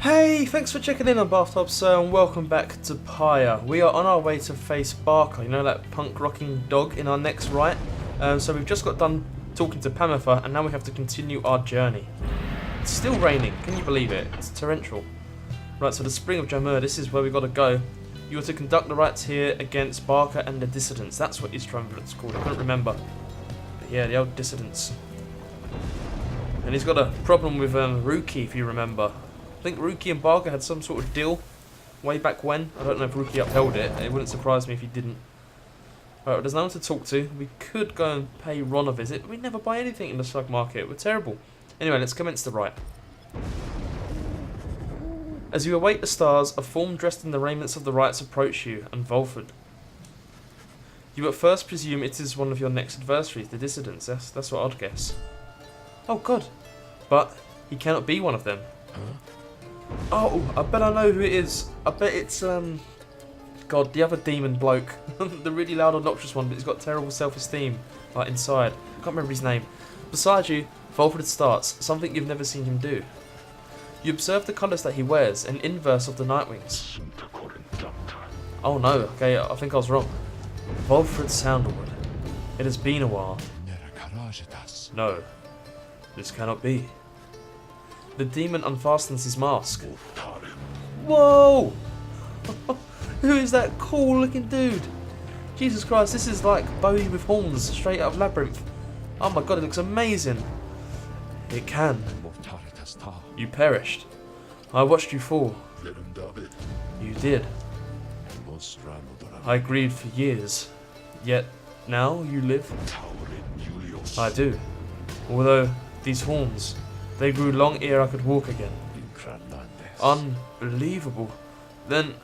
Hey, thanks for checking in on Bathtub Sir and welcome back to Pyre. We are on our way to face Barker, you know, that punk rocking dog in our next right. So we've just got done talking to Pamitha and now we have to continue our journey. It's still raining, can you believe it? It's torrential. Right, so the Spring of Jamur, this is where we got to go. You are to conduct the rites here against Barker and the Dissidents. That's what his triumvirate's called, I couldn't remember. But yeah, the old Dissidents. And he's got a problem with Ruki, if you remember. I think Ruki and Barker had some sort of deal way back when. I don't know if Ruki upheld it. It wouldn't surprise me if he didn't. Alright, there's no one to talk to. We could go and pay Ron a visit, but we never buy anything in the slug market. We're terrible. Anyway, let's commence the rite. As you await the stars, a form dressed in the raiments of the rites approach you, and Volfred. You at first presume it is one of your next adversaries, the Dissidents. That's what I'd guess. Oh god. But he cannot be one of them. Oh, I bet I know who it is. I bet it's, God, the other demon bloke. The really loud, obnoxious one, but he's got terrible self-esteem, like, inside. I can't remember his name. Beside you, Volfred starts, something you've never seen him do. You observe the colours that he wears, an inverse of the Nightwings. Oh no, okay, I think I was wrong. Volfred Sandalwood. It has been a while. No, this cannot be. The demon unfastens his mask. Whoa! Who is that cool looking dude? Jesus Christ, this is like Bowie with horns straight out of Labyrinth. Oh my god, it looks amazing. It can. You perished. I watched you fall. You did. I grieved for years. Yet, now you live? I do. Although, these horns, they grew long ere I could walk again. Unbelievable. Then,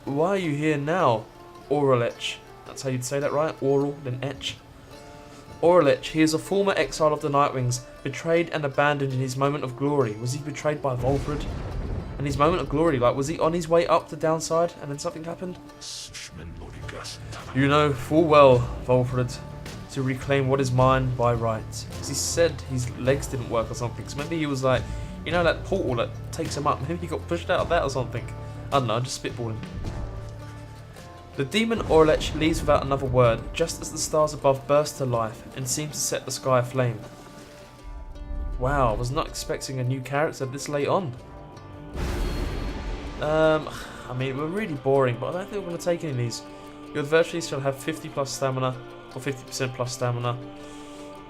why are you here now, Oralech? That's how you'd say that, right? Oral, then etch. Oralech, he is a former exile of the Nightwings, betrayed and abandoned in his moment of glory. Was he betrayed by Volfred? And his moment of glory, like, was he on his way up the downside and then something happened? You know full well, Volfred, to reclaim what is mine by right. Because he said his legs didn't work or something, so maybe he was like, you know that portal that takes him up, maybe he got pushed out of that or something. I don't know, just spitballing. The demon Oralech leaves without another word, just as the stars above burst to life and seem to set the sky aflame. Wow, I was not expecting a new character this late on. I mean, we're really boring, but I don't think we're going to take any of these. Your adversaries shall have 50 plus stamina, or 50% plus stamina.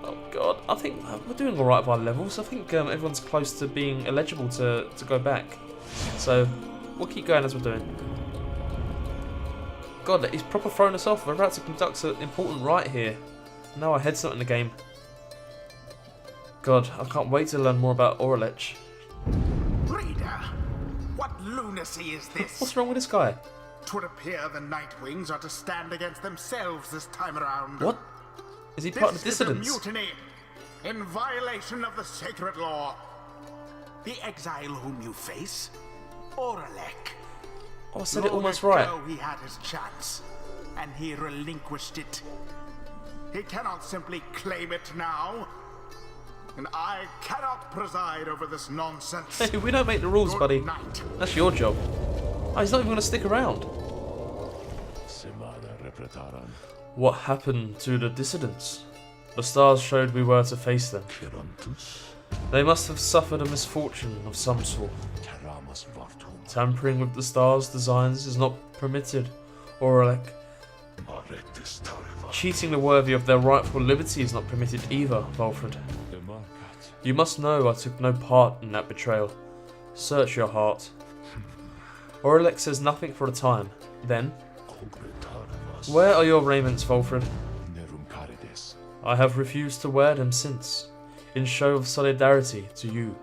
Oh god, I think we're doing alright with our levels. I think everyone's close to being eligible to go back. So, we'll keep going as we're doing. God, he's proper throwing us off. We're about to conduct an important rite here. Now our head's not in the game. God, I can't wait to learn more about Oralech. Reader, what lunacy is this? What's wrong with this guy? 'Twould appear the Nightwings are to stand against themselves this time around. What? Is he part of the Dissidents? This is a mutiny, in violation of the sacred law. The exile whom you face, Oralech. Oh, I said it almost right. Long ago he had his chance, and he relinquished it. He cannot simply claim it now. And I cannot preside over this nonsense. Hey, we don't make the rules, buddy. Night. That's your job. Oh, he's not even going to stick around. What happened to the Dissidents? The stars showed we were to face them. They must have suffered a misfortune of some sort. Tampering with the stars' designs is not permitted, Oralech. Cheating the worthy of their rightful liberty is not permitted either, Volfred. You must know I took no part in that betrayal. Search your heart. Oralech says nothing for a time. Then, where are your raiments, Volfred? I have refused to wear them since, in show of solidarity to you.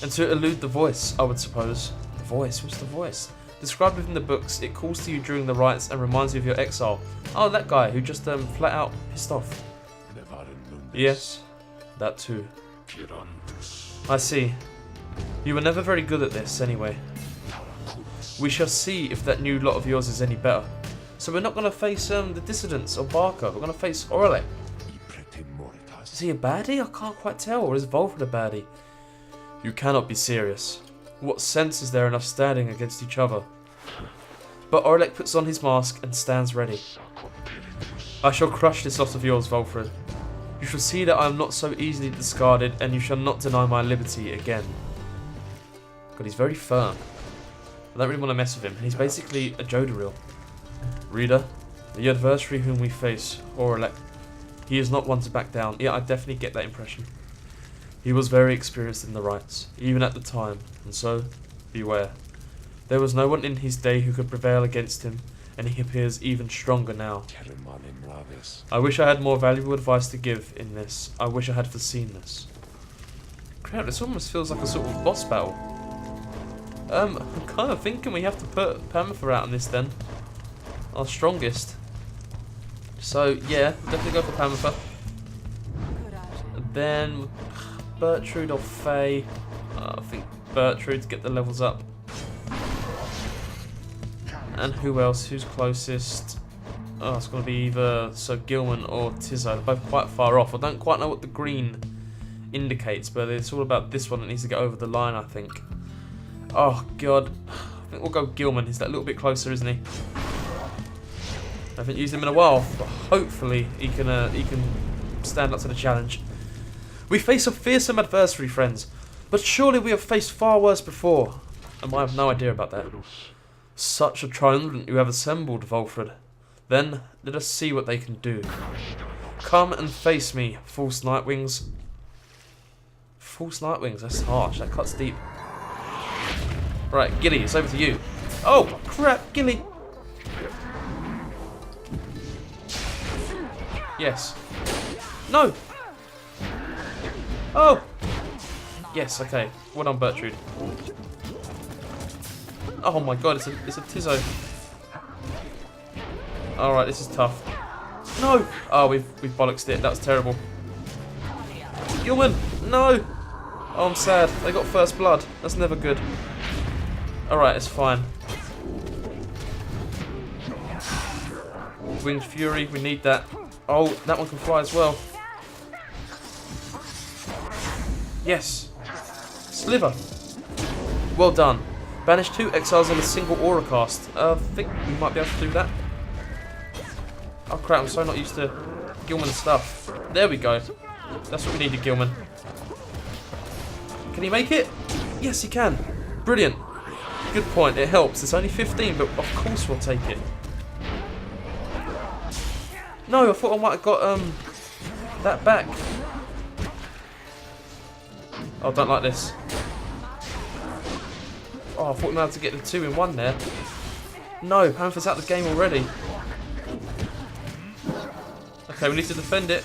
And to elude the voice, I would suppose. The voice? What's the voice? Described within the books, it calls to you during the rites and reminds you of your exile. Oh, that guy who just flat out pissed off. Yes, that too. I see. You were never very good at this, anyway. We shall see if that new lot of yours is any better. So we're not going to face the Dissidents or Barker. We're going to face Oralech. Is he a baddie? I can't quite tell. Or is Volfred a baddie? You cannot be serious. What sense is there in us standing against each other? But Oralech puts on his mask and stands ready. I shall crush this lot of yours, Volfred. You shall see that I am not so easily discarded, and you shall not deny my liberty again. God, he's very firm. I don't really want to mess with him. He's basically a Jodoril. Reader, the adversary whom we face, Oralech, he is not one to back down. Yeah, I definitely get that impression. He was very experienced in the rites, even at the time, and so, beware. There was no one in his day who could prevail against him, and he appears even stronger now. I wish I had more valuable advice to give in this. I wish I had foreseen this. Crap, this almost feels like a sort of boss battle. I'm kind of thinking we have to put Permafer out on this then. Our strongest. So, yeah, definitely go for Permafer. And then, Bertrude or Faye. I think Bertrude to get the levels up. And who else? Who's closest? Oh, it's going to be either Sir Gilman or Tizzo. They're both quite far off. I don't quite know what the green indicates, but it's all about this one that needs to get over the line, I think. Oh, God. I think we'll go Gilman. He's that little bit closer, isn't he? I haven't used him in a while, but hopefully he can stand up to the challenge. We face a fearsome adversary, friends, but surely we have faced far worse before. And I have no idea about that. Such a triumvirate you have assembled, Volfred. Then, let us see what they can do. Come and face me, false Nightwings. False Nightwings, that's harsh, that cuts deep. Right, Gilly, it's over to you. Oh, crap, Gilly! Yes. No! Oh! Yes, okay. Well done, Bertrude. Oh my god, it's a Tizzo. Alright, this is tough. No! Oh, we've bollocksed it. That was terrible. Gilman! No! Oh, I'm sad. They got first blood. That's never good. Alright, it's fine. Winged Fury, we need that. Oh, that one can fly as well. Yes! Sliver! Well done. Banish 2 exiles in a single aura cast. I think we might be able to do that. Oh crap, I'm so not used to Gilman's stuff. There we go. That's what we needed, Gilman. Can he make it? Yes, he can. Brilliant. Good point, it helps. It's only 15, but of course we'll take it. No, I thought I might have got that back. Oh, I don't like this. Oh, I thought we might have to get the 2 in 1 there. No, Panther's out of the game already. Okay, we need to defend it.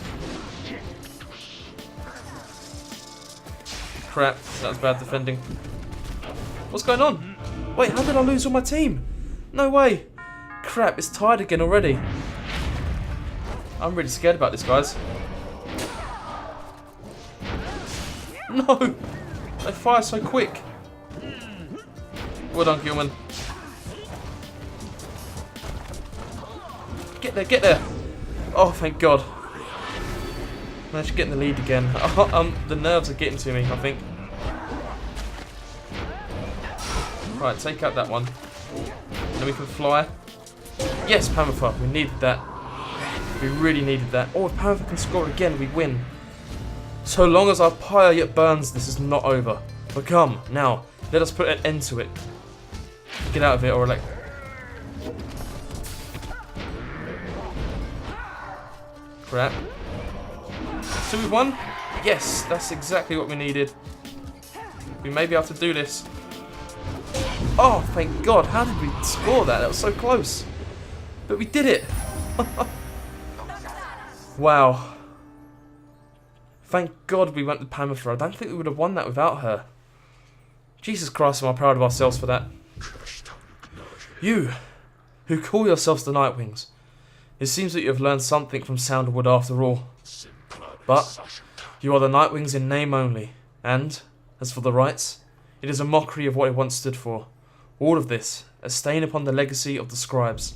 Crap, that was bad defending. What's going on? Wait, how did I lose all my team? No way. Crap, it's tied again already. I'm really scared about this, guys. No! They fire so quick. Well done, Gilman. Get there, get there! Oh, thank God. Managed to get in the lead again. The nerves are getting to me, I think. Right, take out that one. Then we can fly. Yes, Panther, we needed that. We really needed that. Oh, if Panther can score again, we win. So long as our pyre yet burns, this is not over. But come, now, let us put an end to it. Get out of it, Oralech. Crap. 2-1? Yes, that's exactly what we needed. We may be able to do this. Oh, thank God. How did we score that? That was so close. But we did it. Wow. Thank God we went to Panther. I don't think we would have won that without her. Jesus Christ, am I proud of ourselves for that. You, who call yourselves the Nightwings. It seems that you have learned something from Soundwood after all. But you are the Nightwings in name only. And, as for the rights, it is a mockery of what it once stood for. All of this, a stain upon the legacy of the scribes.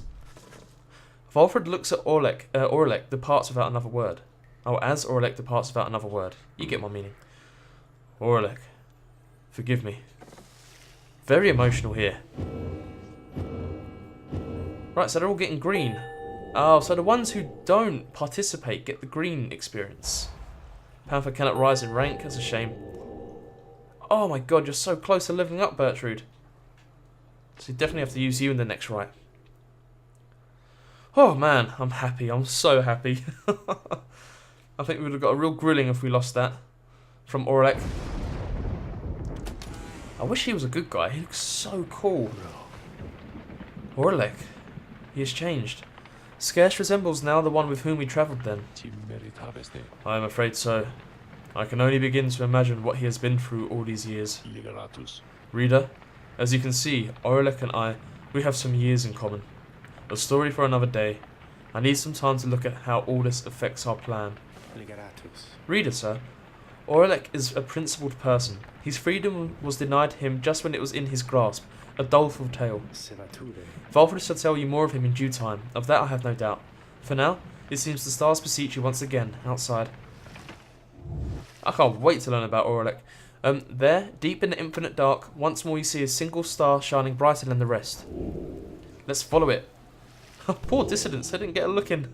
Volfred looks at Oralech departs without another word. Oh, as Oralech departs without another word. You get my meaning. Oralech, forgive me. Very emotional here. Right, so they're all getting green. Oh, so the ones who don't participate get the green experience. Panther cannot rise in rank, that's a shame. Oh my god, you're so close to leveling up, Bertrude. So you definitely have to use you in the next rite. Oh man, I'm happy, I'm so happy. I think we would have got a real grilling if we lost that. From Oralech. I wish he was a good guy, he looks so cool. Oralech, he has changed. Scarce resembles now the one with whom we travelled then. I am afraid so. I can only begin to imagine what he has been through all these years. Reader, as you can see, Oralech and I, we have some years in common. A story for another day. I need some time to look at how all this affects our plan. Reader, sir, Oralech is a principled person. His freedom was denied him just when it was in his grasp. A doleful tale. Valfred shall tell you more of him in due time. Of that I have no doubt. For now, it seems the stars beseech you once again, outside. I can't wait to learn about Oralech. There, deep in the infinite dark, once more you see a single star shining brighter than the rest. Let's follow it. Poor dissidents, they didn't get a look in.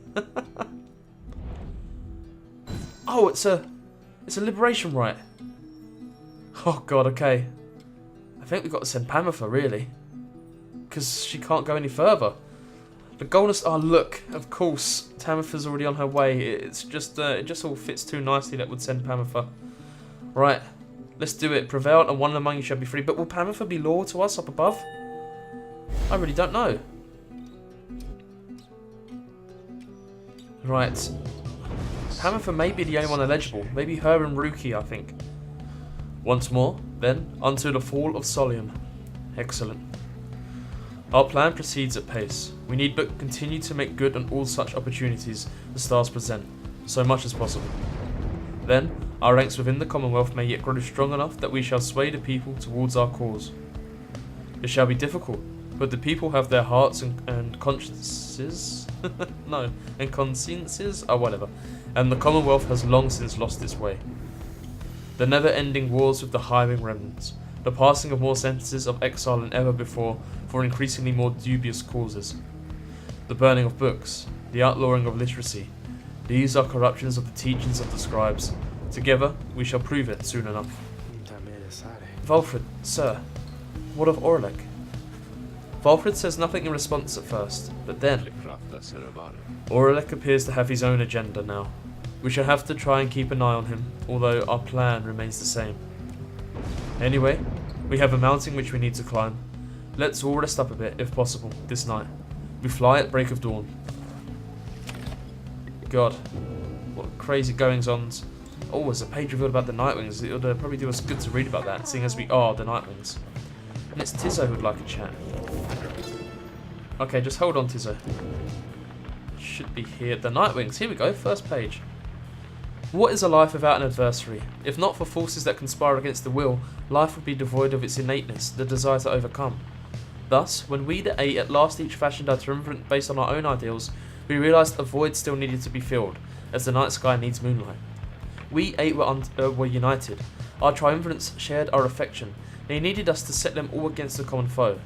Oh, it's a liberation rite. Oh god, okay. I think we've got to send Pamela, really. Because she can't go any further. The golden star, look, of course, Tamitha's already on her way. It's just, it just all fits too nicely that would send Pamela. Right, let's do it. Prevail and one among you shall be free. But will Pamela be loyal to us up above? I really don't know. Right. Pamela may be the only one eligible. Maybe her and Ruki, I think. Once more, then, unto the fall of Solium. Excellent. Our plan proceeds at pace. We need but continue to make good on all such opportunities the stars present, so much as possible. Then, our ranks within the Commonwealth may yet grow strong enough that we shall sway the people towards our cause. It shall be difficult, but the people have their hearts and consciences. No, and consciences? Oh, whatever. And the Commonwealth has long since lost its way. The never-ending wars with the hiring remnants, the passing of more sentences of exile than ever before for increasingly more dubious causes, the burning of books, the outlawing of literacy. These are corruptions of the teachings of the scribes. Together, we shall prove it soon enough. Valfred, sir, what of Oralech? Valfred says nothing in response at first, but then Oralech appears to have his own agenda now. We shall have to try and keep an eye on him, although our plan remains the same. Anyway, we have a mountain which we need to climb. Let's all rest up a bit, if possible, this night. We fly at break of dawn. God, what crazy goings-ons. Oh, there's a page revealed about the Nightwings. It would probably do us good to read about that, seeing as we are the Nightwings. And it's Tizzo who'd like a chat. Okay, just hold on, Tizzo. Should be here. The Nightwings, here we go, first page. What is a life without an adversary? If not for forces that conspire against the will, life would be devoid of its innateness, the desire to overcome. Thus, when we the Eight at last each fashioned our triumvirate based on our own ideals, we realised a void still needed to be filled, as the night sky needs moonlight. We Eight were united. Our triumvirates shared our affection. They needed us to set them all against a common foe.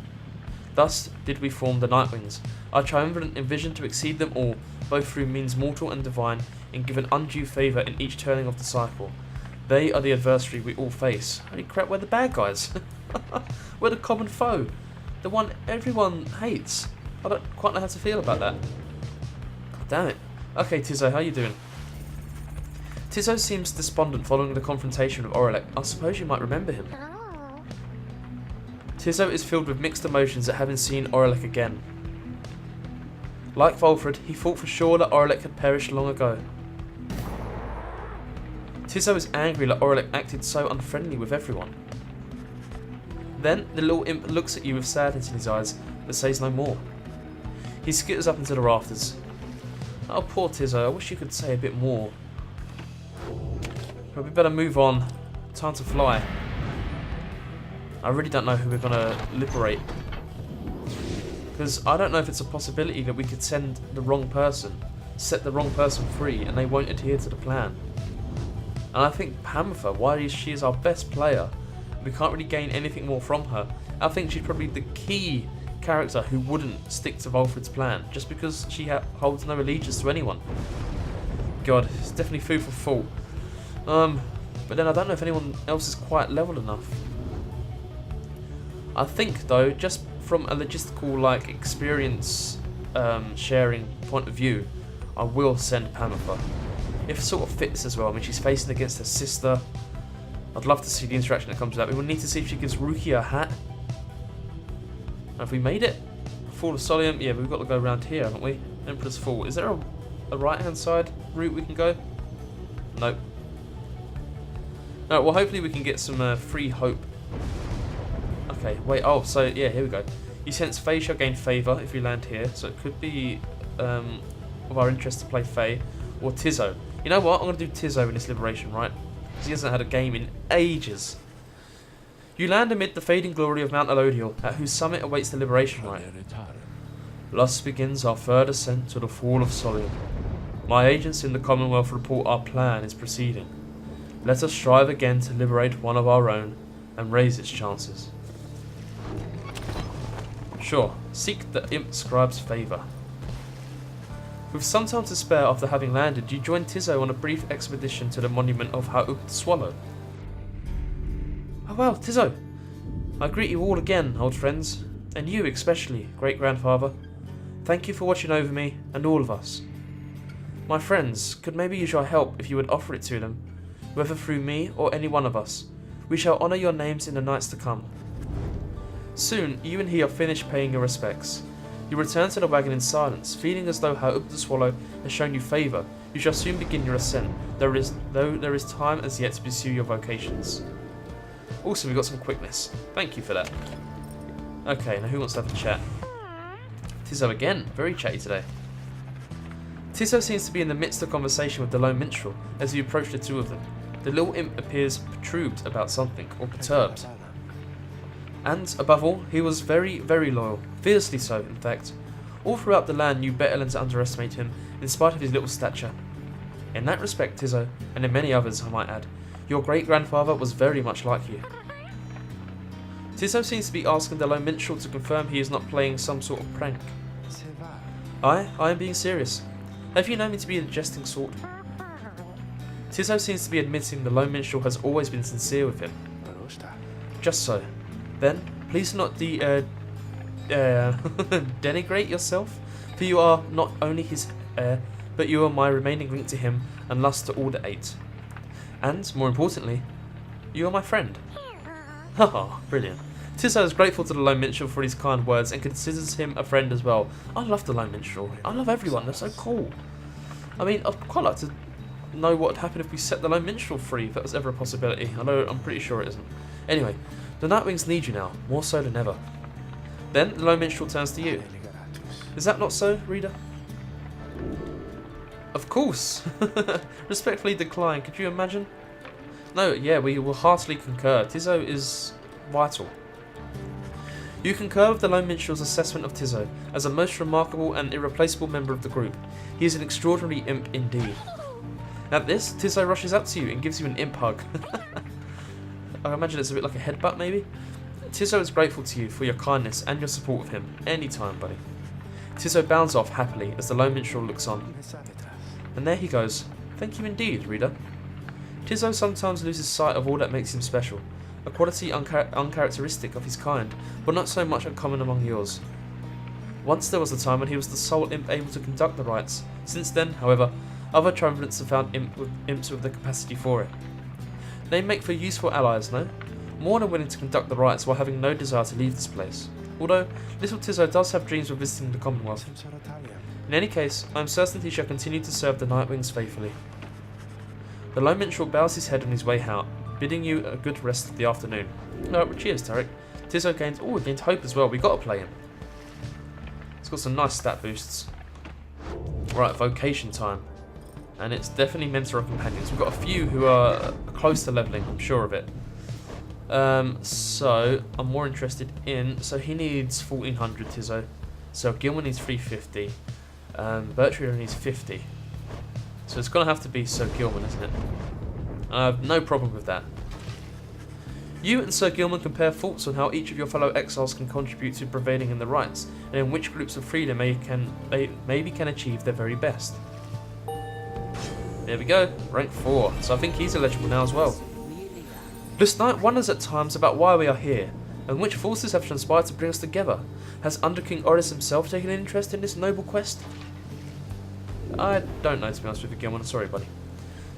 Thus did we form the Nightwings. Our triumvirate envisioned to exceed them all, both through means mortal and divine, and give an undue favour in each turning of the cycle. They are the adversary we all face. Holy crap, we're the bad guys. We're the common foe. The one everyone hates. I don't quite know how to feel about that. God damn it. Okay, Tizzo, how you doing? Tizzo seems despondent following the confrontation with Oralech. I suppose you might remember him. Tizzo is filled with mixed emotions at having seen Oralech again. Like Valfred, he thought for sure that Oralech had perished long ago. Tizzo is angry that Oralech acted so unfriendly with everyone. Then, the little imp looks at you with sadness in his eyes, but says no more. He skitters up into the rafters. Oh, poor Tizzo, I wish you could say a bit more. But we better move on. Time to fly. I really don't know who we're gonna liberate. Because I don't know if it's a possibility that we could send the wrong person, set the wrong person free, and they won't adhere to the plan. And I think Pamela, while she is our best player, We can't really gain anything more from her. I think she's probably the key character who wouldn't stick to Volfred's plan, just because she holds no allegiance to anyone. God, it's definitely food for thought. But then I don't know if anyone else is quite level enough. I think though, just from a logistical like experience sharing point of view, I will send Pamela. If it sort of fits as well. I mean, she's facing against her sister. I'd love to see the interaction that comes with that. We will need to see if she gives Ruki a hat. Have we made it? Fall of Solium? Yeah, we've got to go around here, haven't we? Emperor's Fall. Is there a right-hand side route we can go? Nope. No, well, hopefully we can get some free hope. Okay, wait. Oh, so, yeah, here we go. You sense Faye shall gain favour if you land here. So it could be of our interest to play Faye or Tizzo. You know what? I'm going to do Tizzo in this liberation, right? Because he hasn't had a game in ages. You land amid the fading glory of Mount Elodial, at whose summit awaits the liberation rite. Thus begins our third ascent to the Fall of Solium. My agents in the Commonwealth report our plan is proceeding. Let us strive again to liberate one of our own and raise its chances. Sure, seek the Imp Scribe's favour. With some time to spare after having landed, you join Tizzo on a brief expedition to the monument of Ha'uk the Swallow. Oh well, Tizzo, I greet you all again, old friends, and you especially, great-grandfather. Thank you for watching over me and all of us. My friends could maybe use your help if you would offer it to them, whether through me or any one of us. We shall honour your names in the nights to come. Soon, you and he are finished paying your respects. You return to the wagon in silence, feeling as though Ha'uk the Swallow has shown you favour. You shall soon begin your ascent, though there is time as yet to pursue your vocations. Also, we got some quickness. Thank you for that. Okay, now who wants to have a chat? Tizzo again, very chatty today. Tizzo seems to be in the midst of conversation with the lone minstrel as you approach the two of them. The little imp appears perturbed about something, or perturbed. And, above all, he was very, very loyal. Fiercely so, in fact. All throughout the land knew better than to underestimate him, in spite of his little stature. In that respect, Tizzo, and in many others, I might add, your great-grandfather was very much like you. Tizzo seems to be asking the lone minstrel to confirm he is not playing some sort of prank. I am being serious. Have you known me to be a jesting sort? Tizzo seems to be admitting the lone minstrel has always been sincere with him. Just so. Then, please do not denigrate yourself, for you are not only his heir, but you are my remaining link to him and lust to Order 8. And, more importantly, you are my friend. Haha, brilliant. Tizzo is grateful to the lone minstrel for his kind words and considers him a friend as well. I love the lone minstrel. I love everyone, they're so cool. I mean, I'd quite like to know what would happen if we set the lone minstrel free, if that was ever a possibility. I'm pretty sure it isn't. Anyway, the Nightwings need you now, more so than ever. Then, the lone minstrel turns to you. Is that not so, reader? Of course! Respectfully decline, could you imagine? No, yeah, we will heartily concur. Tizzo is vital. You concur with the lone minstrel's assessment of Tizzo as a most remarkable and irreplaceable member of the group. He is an extraordinary imp indeed. At this, Tizzo rushes up to you and gives you an imp hug. I imagine it's a bit like a headbutt, maybe? Tizzo is grateful to you for your kindness and your support of him. Anytime, buddy. Tizzo bounds off happily as the lone minstrel looks on. And there he goes. Thank you indeed, reader. Tizzo sometimes loses sight of all that makes him special, a quality uncharacteristic of his kind, but not so much uncommon among yours. Once there was a time when he was the sole imp able to conduct the rites. Since then, however, other triumvirates have found imps with the capacity for it. They make for useful allies, no? More than willing to conduct the rites while having no desire to leave this place. Although, little Tizzo does have dreams of visiting the Commonwealth. In any case, I am certain he shall continue to serve the Nightwings faithfully. The lone minstrel bows his head on his way out, bidding you a good rest of the afternoon. Cheers, Tarek. Tizzo gained hope as well. We got to play him. It's got some nice stat boosts. Right, vocation time. And it's definitely mentor or companions. We've got a few who are close to leveling, I'm sure of it. So, I'm more interested in... So he needs 1400, Tizzo. So Gilman needs 350. Bertrand needs 50. So it's going to have to be Sir Gilman, isn't it? I have no problem with that. You and Sir Gilman compare thoughts on how each of your fellow exiles can contribute to prevailing in the rights, and in which groups of freedom they maybe can achieve their very best. There we go, rank 4, so I think he's eligible now as well. This knight wonders at times about why we are here, and which forces have transpired to bring us together. Has Under King Oris himself taken an interest in this noble quest? I don't know, to be honest with you, Gilman, sorry buddy.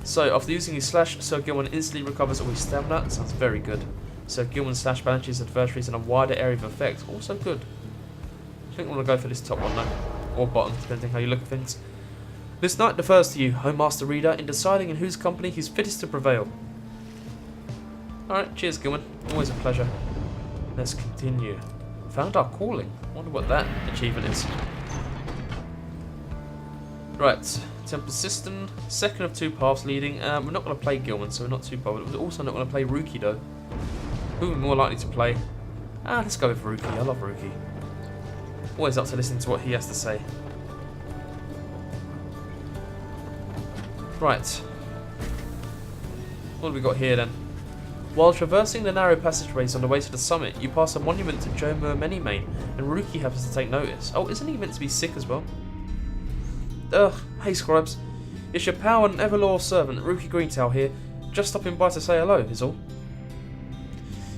So, after using his slash, Sir Gilman instantly recovers all his stamina. That sounds very good. Sir Gilman's slash banishes adversaries in a wider area of effect. Also good. I think I'm going to go for this top one though. Or bottom, depending how you look at things. This knight defers to you, Home Master Reader, in deciding in whose company he's fittest to prevail. Alright, cheers Gilman. Always a pleasure. Let's continue. Found our calling. I wonder what that achievement is. Right. Temple System, second of 2 paths leading. We're not going to play Gilman, so we're not too bothered. We're also not going to play Rookie though. Who are we more likely to play? Let's go with Rookie. I love Rookie. Always up to listening to what he has to say. Right. What have we got here then? While traversing the narrow passageways on the way to the summit, you pass a monument to Jomur Manymane, and Rookie happens to take notice. Oh, isn't he meant to be sick as well? Ugh, hey scribes. It's your pal and ever-loyal servant, Rookie Greentail here, just stopping by to say hello, is all.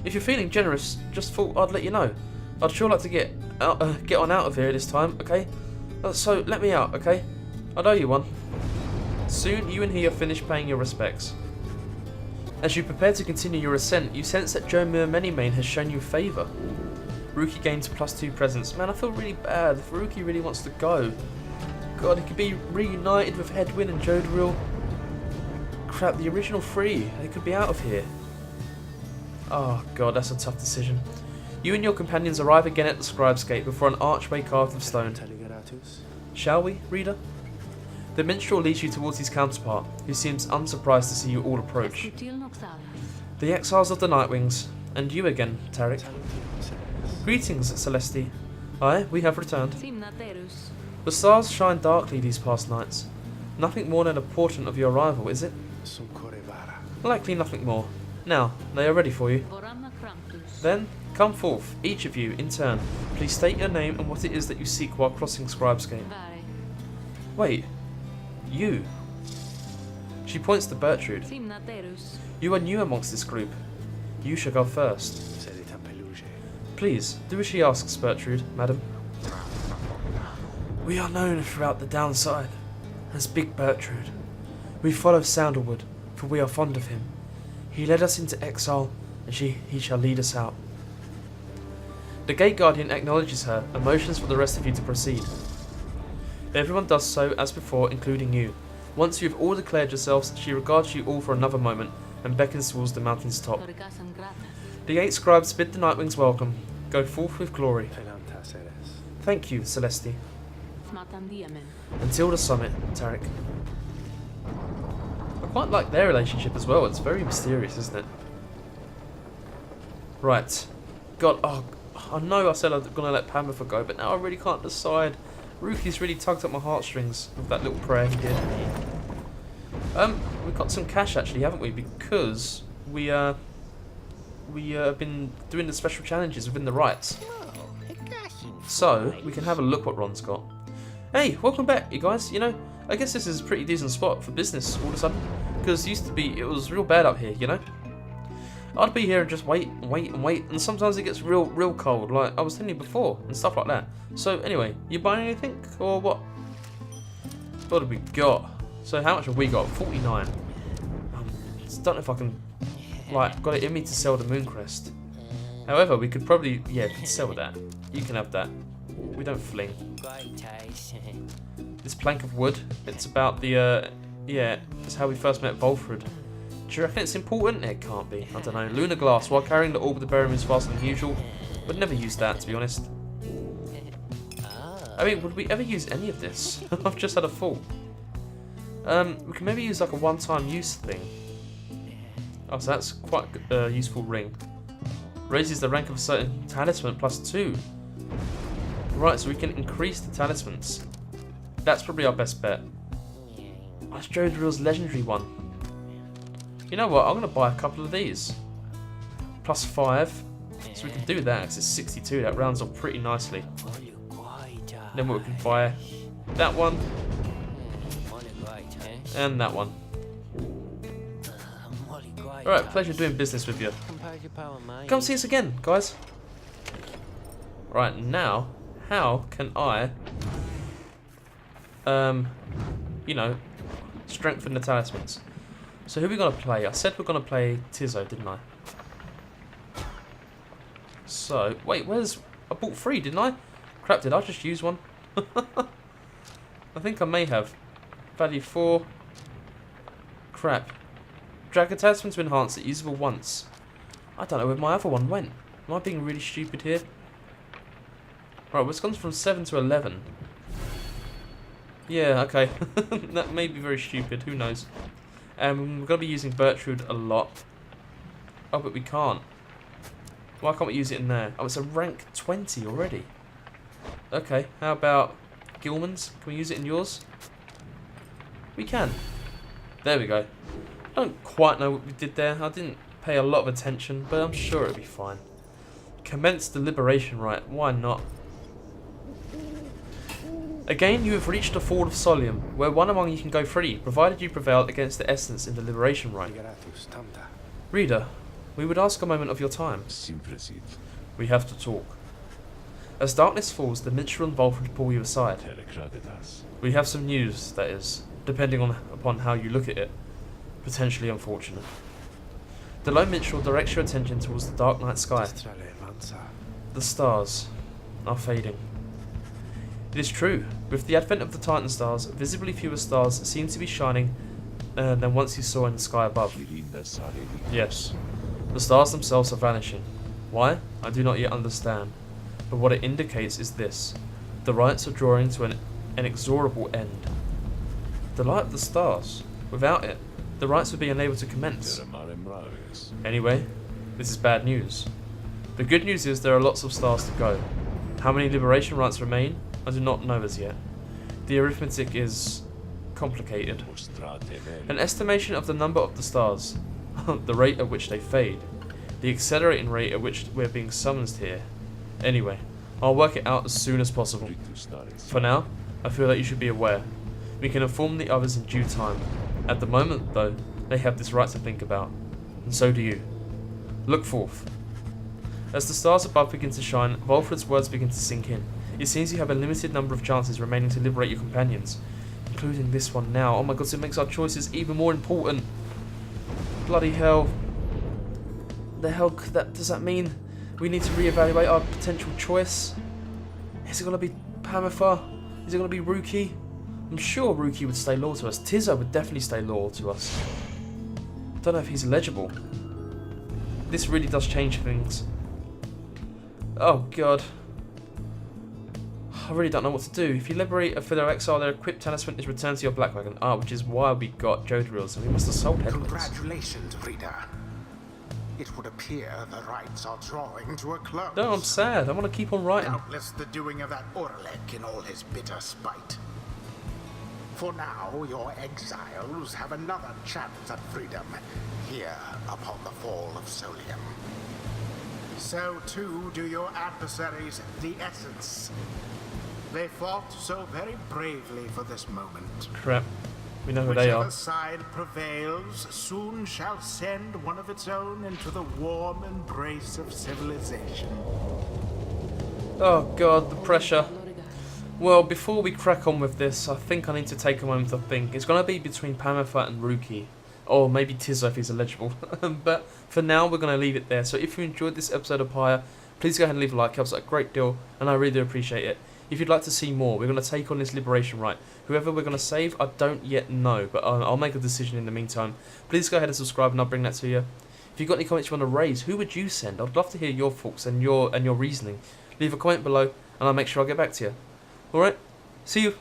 If you're feeling generous, just thought I'd let you know. I'd sure like to get on out of here this time, okay? So, let me out, okay? I'd owe you one. Soon, you and he are finished paying your respects. As you prepare to continue your ascent, you sense that Jomur Manymane has shown you favour. Rookie gains +2 presence. Man, I feel really bad if Rookie really wants to go. God, he could be reunited with Hedwyn and Jodoril. Crap, the original 3. They could be out of here. Oh god, that's a tough decision. You and your companions arrive again at the Scribe's Gate before an archway carved of stone. Shall we, reader? The minstrel leads you towards his counterpart, who seems unsurprised to see you all approach. The exiles of the Nightwings, and you again, Tarek. Greetings, Celeste. Aye, we have returned. The stars shine darkly these past nights. Nothing more than a portent of your arrival, is it? Likely nothing more. Now, they are ready for you. Then, come forth, each of you, in turn. Please state your name and what it is that you seek while crossing Scribe's Gate. Wait. You. She points to Bertrude. You are new amongst this group. You shall go first. Please, do as she asks, Bertrude, madam. We are known throughout the downside as Big Bertrude. We follow Sandalwood, for we are fond of him. He led us into exile, and he shall lead us out. The Gate Guardian acknowledges her and motions for the rest of you to proceed. Everyone does so as before, including you. Once you have all declared yourselves, she regards you all for another moment and beckons towards the mountain's top. The 8 scribes bid the Nightwings welcome. Go forth with glory. Thank you, Celeste. Until the summit, Tarek. I quite like their relationship as well. It's very mysterious, isn't it? Right. God, oh, I know I said I'm going to let Pamela go, but now I really can't decide. Rookie's really tugged at my heartstrings with that little prayer he did. We've got some cash actually, haven't we? Because we have been doing the special challenges within the rights. So, we can have a look what Ron's got. Hey, welcome back, you guys. You know, I guess this is a pretty decent spot for business all of a sudden. Because it was real bad up here, you know? I'd be here and just wait and wait and wait, and sometimes it gets real cold, like I was telling you before, and stuff like that. So anyway, you buying anything, or what? What have we got? So how much have we got? 49. Don't know if I can, like, got it in me to sell the Mooncrest. However, we could probably, yeah, sell that. You can have that. We don't fling. This plank of wood, it's about the, yeah, it's how we first met Volfred. Do you reckon it's important? It can't be. I don't know. Lunar glass. While carrying the orb of the barium is faster than usual. Would never use that, to be honest. I mean, would we ever use any of this? I've just had a thought. We can maybe use like a one-time use thing. Oh, so that's quite a useful ring. Raises the rank of a certain talisman +2. Right, so we can increase the talismans. That's probably our best bet. That's Jodoril's legendary one. You know what, I'm going to buy a couple of these. +5. So we can do that, because it's 62. That rounds off pretty nicely. Then we can buy that one. And that one. Alright, pleasure doing business with you. Come see us again, guys. Right, now, how can I, you know, strengthen the talismans? So who are we going to play? I said we're going to play Tizo, didn't I? So, wait, I bought 3, didn't I? Crap, did I just use one? I think I may have. Value 4. Crap. Dragon talisman to enhance it, usable once. I don't know where my other one went. Am I being really stupid here? Right, well, it's gone from 7 to 11. Yeah, okay. That may be very stupid, who knows. We're going to be using Bertrude a lot. Oh, but we can't. Why can't we use it in there? Oh, it's a rank 20 already. Okay, how about Gilman's? Can we use it in yours? We can. There we go. I don't quite know what we did there. I didn't pay a lot of attention, but I'm sure it'll be fine. Commence the liberation rite. Why not? Again, you have reached the Ford of Solium, where one among you can go free, provided you prevail against the essence in the liberation rite. Reader, we would ask a moment of your time. We have to talk. As darkness falls, the minstrel and Volfred pull you aside. We have some news, that is, depending upon how you look at it. Potentially unfortunate. The lone minstrel directs your attention towards the dark night sky. The stars are fading. It is true, with the advent of the Titan stars, visibly fewer stars seem to be shining than once you saw in the sky above. Yes, the stars themselves are vanishing. Why? I do not yet understand. But what it indicates is this. The rites are drawing to an inexorable end. The light of the stars. Without it, the rites would be unable to commence. Anyway, this is bad news. The good news is there are lots of stars to go. How many liberation rites remain? I do not know as yet. The arithmetic is complicated. An estimation of the number of the stars, the rate at which they fade, the accelerating rate at which we're being summoned here. Anyway, I'll work it out as soon as possible. For now, I feel that you should be aware. We can inform the others in due time. At the moment, though, they have this right to think about. And so do you. Look forth. As the stars above begin to shine, Volfred's words begin to sink in. It seems you have a limited number of chances remaining to liberate your companions. Including this one now. Oh my god, so it makes our choices even more important. Bloody hell. The hell does that mean? We need to reevaluate our potential choice. Is it going to be Pamifar? Is it going to be Ruki? I'm sure Ruki would stay loyal to us. Tizo would definitely stay loyal to us. Don't know if he's eligible. This really does change things. Oh god. I really don't know what to do. If you liberate a fellow exile, their equipped talisman is returned to your black wagon. Ah, which is why we got Jodariel's, and we must have sold headlings. Congratulations, reader. It would appear the rites are drawing to a close. No, I'm sad. I want to keep on writing. Doubtless the doing of that Oralech in all his bitter spite. For now, your exiles have another chance at freedom here upon the fall of Solium. So too do your adversaries, the Essence. They fought so very bravely for this moment. Crap. We know who they are. Whichever side prevails soon shall send one of its own into the warm embrace of civilization. Oh god, the pressure. Well, before we crack on with this, I think I need to take a moment to think. It's going to be between Pamifat and Ruki. Or maybe Tizo if he's eligible. But for now, we're going to leave it there. So if you enjoyed this episode of Pyre, please go ahead and leave a like. It helps out a great deal, and I really do appreciate it. If you'd like to see more, we're going to take on this liberation rite. Whoever we're going to save, I don't yet know, but I'll make a decision in the meantime. Please go ahead and subscribe, and I'll bring that to you. If you've got any comments you want to raise, who would you send? I'd love to hear your thoughts and your reasoning. Leave a comment below, and I'll make sure I get back to you. Alright, see you.